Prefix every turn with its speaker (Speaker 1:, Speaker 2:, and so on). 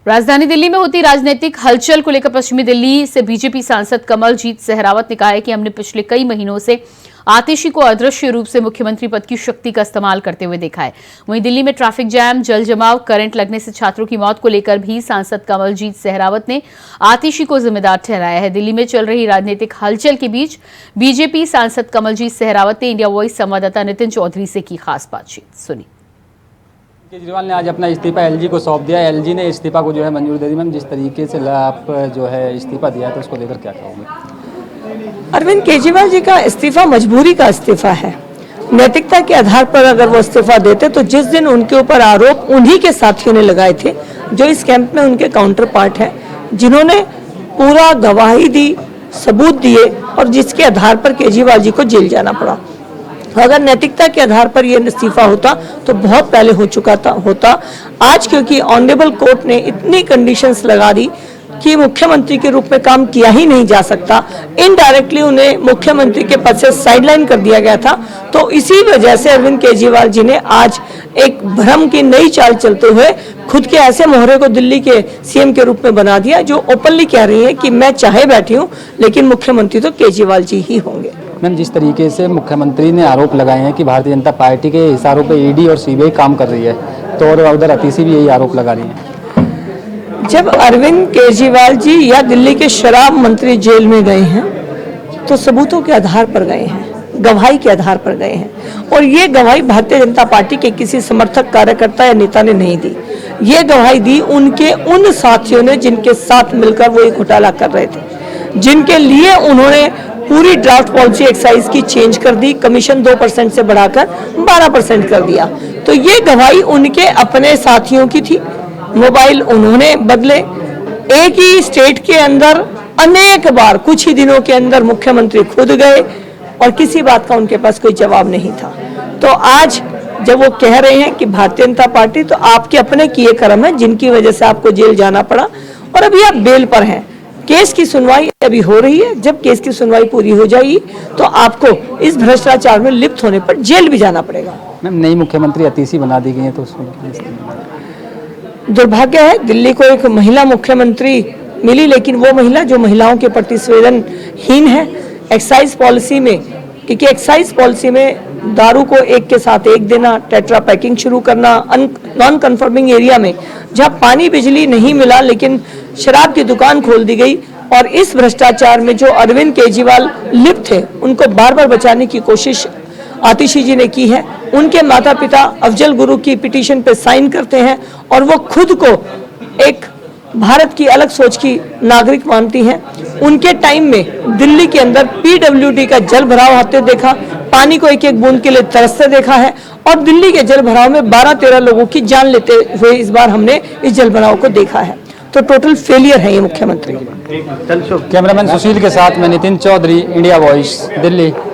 Speaker 1: राजधानी दिल्ली में होती राजनीतिक हलचल को लेकर पश्चिमी दिल्ली से बीजेपी सांसद कमलजीत सहरावत ने कहा है कि हमने पिछले कई महीनों से आतिशी को अदृश्य रूप से मुख्यमंत्री पद की शक्ति का इस्तेमाल करते हुए देखा है। वहीं दिल्ली में ट्रैफिक जैम, जल जमाव, करंट लगने से छात्रों की मौत को लेकर भी सांसद कमलजीत सहरावत ने आतिशी को जिम्मेदार ठहराया है। दिल्ली में चल रही राजनीतिक हलचल के बीच बीजेपी सांसद कमलजीत सहरावत ने इंडिया वॉइस संवाददाता नितिन चौधरी से की खास बातचीत सुनी।
Speaker 2: केजरीवाल ने आज अपना इस्तीफा एलजी को सौंप दिया। एलजी ने इस्तीफा को जो है मंजूरी दे दी। मैम, जिस तरीके से आप जो है इस्तीफा दिया है तो उसको लेकर क्या कहोगे?
Speaker 3: अरविंद केजरीवाल जी का इस्तीफा मजबूरी का इस्तीफा है। नैतिकता के आधार पर अगर वो इस्तीफा देते तो जिस दिन उनके ऊपर आरोप उन्हीं के साथियों ने लगाए थे जो इस कैंप में उनके काउंटर पार्ट है, जिन्होंने पूरा गवाही दी, सबूत दिए और जिसके आधार पर केजरीवाल जी को जेल जाना पड़ा। अगर नैतिकता के आधार पर यह इस्तीफा होता तो बहुत पहले हो चुका होता। आज क्योंकि ऑनरेबल कोर्ट ने इतनी कंडीशंस लगा दी कि मुख्यमंत्री के रूप में काम किया ही नहीं जा सकता, इनडायरेक्टली उन्हें मुख्यमंत्री के पद से साइडलाइन कर दिया गया था, तो इसी वजह से अरविंद केजरीवाल जी ने आज एक भ्रम की नई चाल चलते हुए खुद के ऐसे मोहरे को दिल्ली के सीएम के रूप में बना दिया जो ओपनली कह रही है कि मैं चाहे बैठी हूं लेकिन मुख्यमंत्री तो केजरीवाल जी ही होंगे।
Speaker 2: मैम, जिस तरीके से मुख्यमंत्री ने आरोप लगाए हैं कि भारतीय जनता पार्टी के इशारों पे ईडी और सीबीआई काम कर रही है, तो और उधर आतिशी भी यही आरोप लगा रही है।
Speaker 3: जब अरविंद केजरीवाल जी या दिल्ली के शराब मंत्री जेल में गए हैं तो सबूतों के आधार पर गए हैं, गवाही के आधार पर गए हैं, और ये गवाही भारतीय जनता पार्टी के किसी समर्थक, कार्यकर्ता या नेता ने नहीं दी। ये गवाही दी उनके उन साथियों ने जिनके साथ मिलकर वो एक घोटाला कर रहे थे, जिनके लिए उन्होंने पूरी ड्राफ्ट पॉलिसी एक्साइज की चेंज कर दी, कमीशन 2% से बढ़ाकर 12% कर दिया। तो ये गवाही उनके अपने साथियों की थी। मोबाइल उन्होंने बदले, एक ही स्टेट के अंदर अनेक बार कुछ ही दिनों के अंदर मुख्यमंत्री खुद गए और किसी बात का उनके पास कोई जवाब नहीं था। तो आज जब वो कह रहे हैं कि भारतीय जनता पार्टी, तो आपके अपने किए कर्म है जिनकी वजह से आपको जेल जाना पड़ा और अभी आप बेल पर हैं। केस की सुनवाई अभी हो रही है, जब केस की सुनवाई पूरी हो जाएगी तो आपको इस भ्रष्टाचार में लिप्त होने पर जेल भी जाना पड़ेगा।
Speaker 2: मैम, नई मुख्यमंत्री आतिशी बना दी गई है तो उसमें
Speaker 3: दुर्भाग्य है, दिल्ली को एक महिला मुख्यमंत्री मिली, लेकिन वो महिला जो महिलाओं के प्रति संवेदनहीन है। एक्साइज पॉलिसी में, क्योंकि एक्साइज पॉलिसी में दारू को एक के साथ एक देना, टेट्रा पैकिंग शुरू करना, नॉन कन्फर्मिंग एरिया में जहां पानी बिजली नहीं मिला लेकिन शराब की दुकान खोल दी गई, और इस भ्रष्टाचार में जो अरविंद केजरीवाल लिप्त थे उनको बार बार बचाने की कोशिश आतिशी जी ने की है। उनके माता पिता अफजल गुरु की पिटीशन पे साइन करते हैं और वो खुद को एक भारत की अलग सोच की नागरिक मानती हैं। उनके टाइम में दिल्ली के अंदर पीडब्ल्यूडी का जल भराव होते देखा, पानी को एक एक बूंद के लिए तरसते देखा है, और दिल्ली के जल भराव में 12-13 लोगों की जान लेते हुए इस बार हमने इस जल भराव को देखा है। तो टोटल फेलियर है ये मुख्यमंत्री।
Speaker 2: कैमरामैन सुशील के साथ मैं नितिन चौधरी, इंडिया वॉइस, दिल्ली।